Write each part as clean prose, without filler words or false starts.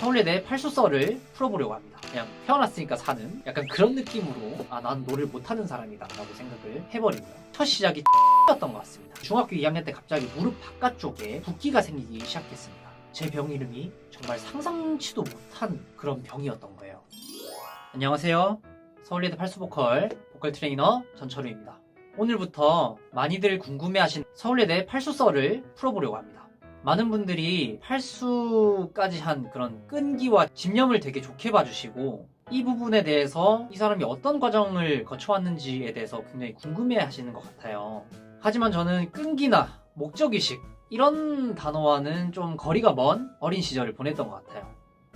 서울예대 팔수설을 풀어보려고 합니다. 그냥 태어났으니까 사는 약간 그런 느낌으로 난 노래를 못하는 사람이다 라고 생각을 해버리고요. 첫 시작이 였던 것 같습니다. 중학교 2학년 때 갑자기 무릎 바깥쪽에 붓기가 생기기 시작했습니다. 제 병 이름이 정말 상상치도 못한 그런 병이었던 거예요. 안녕하세요. 서울예대 팔수보컬 보컬 트레이너 전철우입니다. 오늘부터 많이들 궁금해하신 서울예대 팔수설을 풀어보려고 합니다. 많은 분들이 팔수까지 한 그런 끈기와 집념을 되게 좋게 봐주시고 이 부분에 대해서 이 사람이 어떤 과정을 거쳐왔는지에 대해서 굉장히 궁금해 하시는 것 같아요. 하지만 저는 끈기나 목적의식 이런 단어와는 좀 거리가 먼 어린 시절을 보냈던 것 같아요.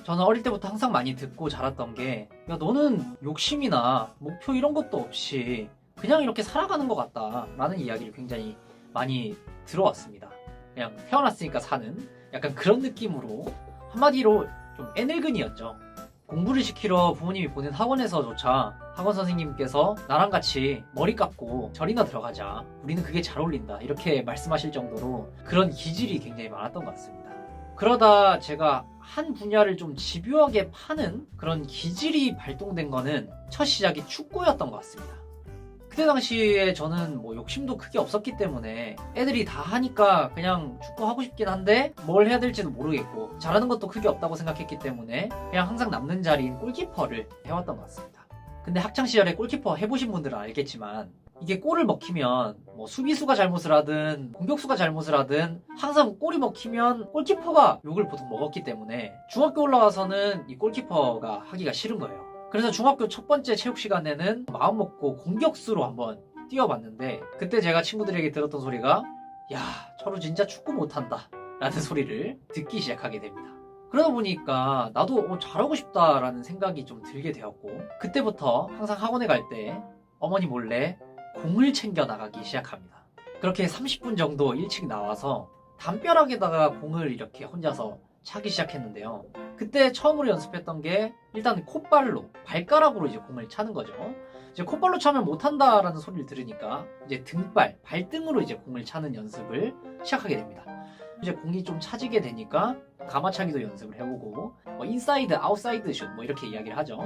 저는 어릴 때부터 항상 많이 듣고 자랐던 게 야, 너는 욕심이나 목표 이런 것도 없이 그냥 이렇게 살아가는 것 같다 라는 이야기를 굉장히 많이 들어왔습니다. 그냥 태어났으니까 사는 약간 그런 느낌으로 한마디로 좀 애늙은이였죠. 공부를 시키러 부모님이 보낸 학원에서조차 학원 선생님께서 나랑 같이 머리 깎고 절이나 들어가자, 우리는 그게 잘 어울린다 이렇게 말씀하실 정도로 그런 기질이 굉장히 많았던 것 같습니다. 그러다 제가 한 분야를 좀 집요하게 파는 그런 기질이 발동된 거는 첫 시작이 축구였던 것 같습니다. 그때 당시에 저는 뭐 욕심도 크게 없었기 때문에 애들이 다 하니까 그냥 축구 하고 싶긴 한데 뭘 해야 될지도 모르겠고 잘하는 것도 크게 없다고 생각했기 때문에 그냥 항상 남는 자리인 골키퍼를 해왔던 것 같습니다. 근데 학창시절에 골키퍼 해보신 분들은 알겠지만 이게 골을 먹히면 뭐 수비수가 잘못을 하든 공격수가 잘못을 하든 항상 골이 먹히면 골키퍼가 욕을 보통 먹었기 때문에 중학교 올라와서는 이 골키퍼가 하기가 싫은 거예요. 그래서 중학교 첫 번째 체육 시간에는 마음 먹고 공격수로 한번 뛰어봤는데 그때 제가 친구들에게 들었던 소리가 야, 철우 진짜 축구 못한다 라는 소리를 듣기 시작하게 됩니다. 그러다 보니까 나도 잘하고 싶다라는 생각이 좀 들게 되었고 그때부터 항상 학원에 갈 때 어머니 몰래 공을 챙겨 나가기 시작합니다. 그렇게 30분 정도 일찍 나와서 담벼락에다가 공을 이렇게 혼자서 차기 시작했는데요. 그때 처음으로 연습했던 게 일단 콧발로, 발가락으로 이제 공을 차는 거죠. 이제 콧발로 차면 못한다라는 소리를 들으니까 이제 등발, 발등으로 이제 공을 차는 연습을 시작하게 됩니다. 이제 공이 좀 차지게 되니까 가마차기도 연습을 해보고 뭐 인사이드, 아웃사이드 슛 뭐 이렇게 이야기를 하죠.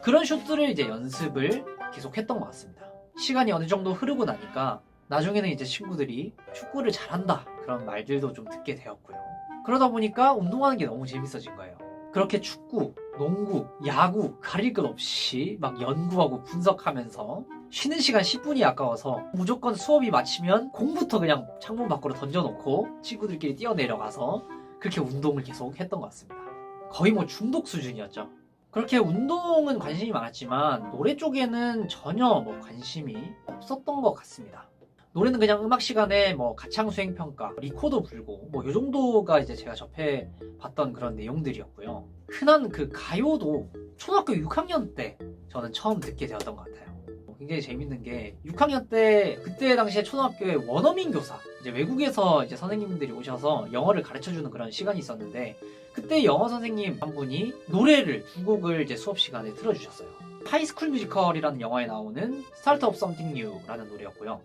그런 슛들을 이제 연습을 계속 했던 것 같습니다. 시간이 어느 정도 흐르고 나니까 나중에는 이제 친구들이 축구를 잘한다 그런 말들도 좀 듣게 되었고요. 그러다 보니까 운동하는 게 너무 재밌어진 거예요. 그렇게 축구, 농구, 야구 가릴 것 없이 막 연구하고 분석하면서 쉬는 시간 10분이 아까워서 무조건 수업이 마치면 공부터 그냥 창문 밖으로 던져놓고 친구들끼리 뛰어내려가서 그렇게 운동을 계속 했던 것 같습니다. 거의 뭐 중독 수준이었죠. 그렇게 운동은 관심이 많았지만 노래 쪽에는 전혀 뭐 관심이 없었던 것 같습니다. 노래는 그냥 음악 시간에 뭐 가창 수행 평가, 리코더 불고 뭐 요 정도가 이제 제가 접해 봤던 그런 내용들이었고요. 흔한 그 가요도 초등학교 6학년 때 저는 처음 듣게 되었던 것 같아요. 굉장히 재밌는 게 6학년 때 그때 당시에 초등학교에 원어민 교사, 이제 외국에서 이제 선생님들이 오셔서 영어를 가르쳐주는 그런 시간이 있었는데 그때 영어 선생님 한 분이 노래를 두 곡을 이제 수업 시간에 틀어주셨어요. 하이스쿨 뮤지컬이라는 영화에 나오는 Start of Something New라는 노래였고요.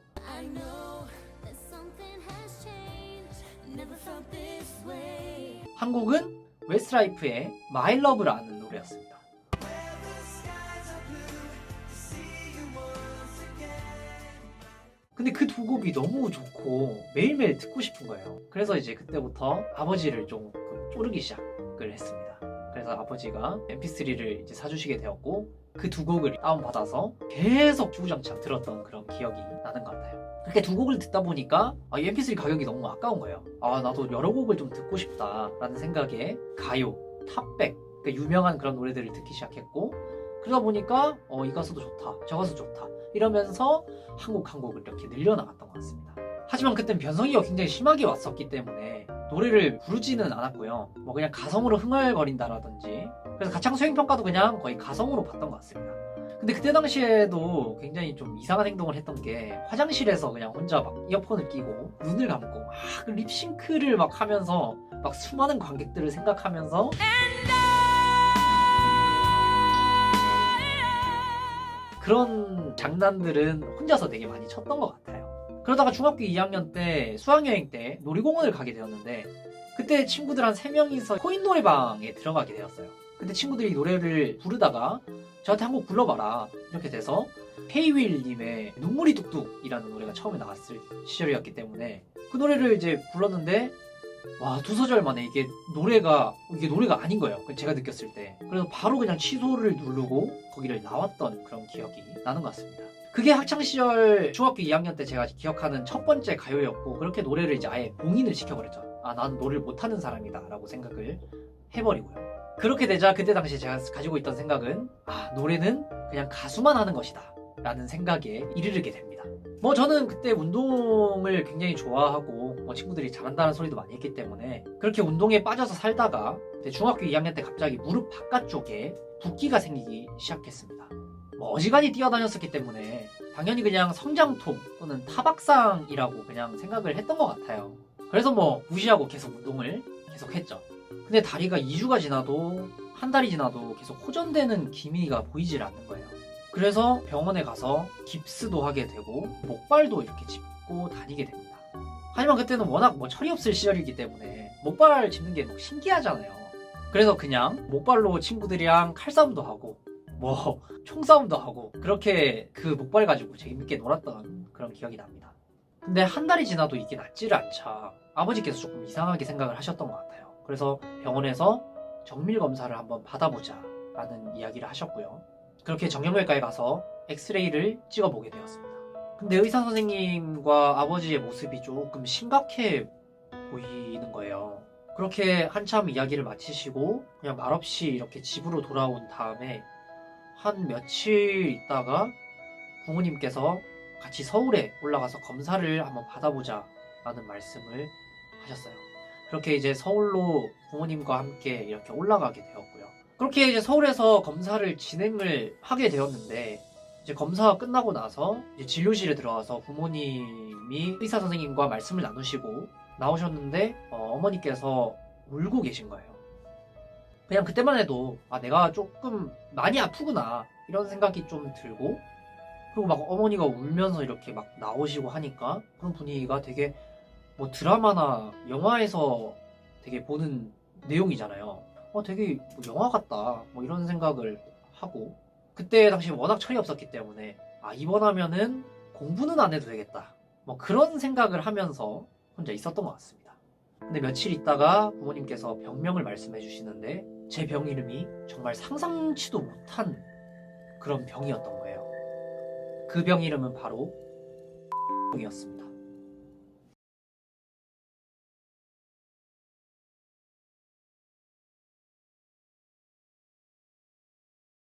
한 곡은 웨스트라이프의 My Love라는 노래였습니다. 근데 그 두 곡이 너무 좋고 매일매일 듣고 싶은 거예요. 그래서 이제 그때부터 아버지를 좀 쪼르기 시작을 했습니다. 그래서 아버지가 mp3를 이제 사주시게 되었고 그 두 곡을 다운받아서 계속 주구장창 들었던 그런 기억이 나는 것 같아요. 그렇게 두 곡을 듣다 보니까 이 mp3 가격이 너무 아까운 거예요. 나도 여러 곡을 좀 듣고 싶다라는 생각에 가요, 탑백, 그러니까 유명한 그런 노래들을 듣기 시작했고 그러다 보니까 이 가수도 좋다, 저 가수 좋다 이러면서 한 곡 한 곡을 이렇게 늘려나갔던 것 같습니다. 하지만 그땐 변성기가 굉장히 심하게 왔었기 때문에 노래를 부르지는 않았고요. 뭐 그냥 가성으로 흥얼거린다라든지 그래서 가창 수행 평가도 그냥 거의 가성으로 봤던 것 같습니다. 근데 그때 당시에도 굉장히 좀 이상한 행동을 했던 게 화장실에서 그냥 혼자 막 이어폰을 끼고 눈을 감고 막 립싱크를 막 하면서 막 수많은 관객들을 생각하면서 그런 장난들은 혼자서 되게 많이 쳤던 것 같아요. 그러다가 중학교 2학년 때 수학여행 때 놀이공원을 가게 되었는데 그때 친구들 한 3명이서 코인 노래방에 들어가게 되었어요. 근데 친구들이 노래를 부르다가 저한테 한 곡 불러봐라 이렇게 돼서 페이윌님의 눈물이 뚝뚝이라는 노래가 처음에 나왔을 시절이었기 때문에 그 노래를 이제 불렀는데 와, 2소절 만에 이게 노래가 아닌 거예요. 제가 느꼈을 때. 그래서 바로 그냥 취소를 누르고 거기를 나왔던 그런 기억이 나는 것 같습니다. 그게 학창시절 중학교 2학년 때 제가 기억하는 첫 번째 가요였고 그렇게 노래를 이제 아예 봉인을 시켜버렸죠. 아, 나는 노래를 못하는 사람이다 라고 생각을 해버리고요. 그렇게 되자 그때 당시 제가 가지고 있던 생각은 아, 노래는 그냥 가수만 하는 것이다 라는 생각에 이르게 됩니다. 뭐 저는 그때 운동을 굉장히 좋아하고 뭐 친구들이 잘한다는 소리도 많이 했기 때문에 그렇게 운동에 빠져서 살다가 중학교 2학년 때 갑자기 무릎 바깥쪽에 붓기가 생기기 시작했습니다. 뭐 어지간히 뛰어다녔었기 때문에 당연히 그냥 성장통 또는 타박상이라고 그냥 생각을 했던 것 같아요. 그래서 뭐 무시하고 계속 운동을 계속 했죠. 근데 다리가 2주가 지나도 한 달이 지나도 계속 호전되는 기미가 보이질 않는 거예요. 그래서 병원에 가서 깁스도 하게 되고 목발도 이렇게 짚고 다니게 됩니다. 하지만 그때는 워낙 뭐 철이 없을 시절이기 때문에 목발 짚는 게 뭐 신기하잖아요. 그래서 그냥 목발로 친구들이랑 칼싸움도 하고 뭐 총싸움도 하고 그렇게 그 목발 가지고 재밌게 놀았던 그런 기억이 납니다. 근데 한 달이 지나도 이게 낫지를 않자 아버지께서 조금 이상하게 생각을 하셨던 것 같아요. 그래서 병원에서 정밀 검사를 한번 받아보자 라는 이야기를 하셨고요. 그렇게 정형외과에 가서 엑스레이를 찍어보게 되었습니다. 근데 의사 선생님과 아버지의 모습이 조금 심각해 보이는 거예요. 그렇게 한참 이야기를 마치시고 그냥 말없이 이렇게 집으로 돌아온 다음에 한 며칠 있다가 부모님께서 같이 서울에 올라가서 검사를 한번 받아보자 라는 말씀을 하셨어요. 그렇게 이제 서울로 부모님과 함께 이렇게 올라가게 되었고요. 그렇게 이제 서울에서 검사를 진행을 하게 되었는데 이제 검사가 끝나고 나서 이제 진료실에 들어와서 부모님이 의사 선생님과 말씀을 나누시고 나오셨는데 어머니께서 울고 계신 거예요. 그냥 그때만 해도 아, 내가 조금 많이 아프구나 이런 생각이 좀 들고 그리고 막 어머니가 울면서 이렇게 막 나오시고 하니까 그런 분위기가 되게 뭐 드라마나 영화에서 되게 보는 내용이잖아요. 되게 뭐 영화 같다 뭐 이런 생각을 하고 그때 당시 워낙 철이 없었기 때문에 아, 입원하면은 공부는 안 해도 되겠다 뭐 그런 생각을 하면서 혼자 있었던 것 같습니다. 근데 며칠 있다가 부모님께서 병명을 말씀해 주시는데 제 병 이름이 정말 상상치도 못한 그런 병이었던 거예요. 그 병 이름은 바로 병이었습니다.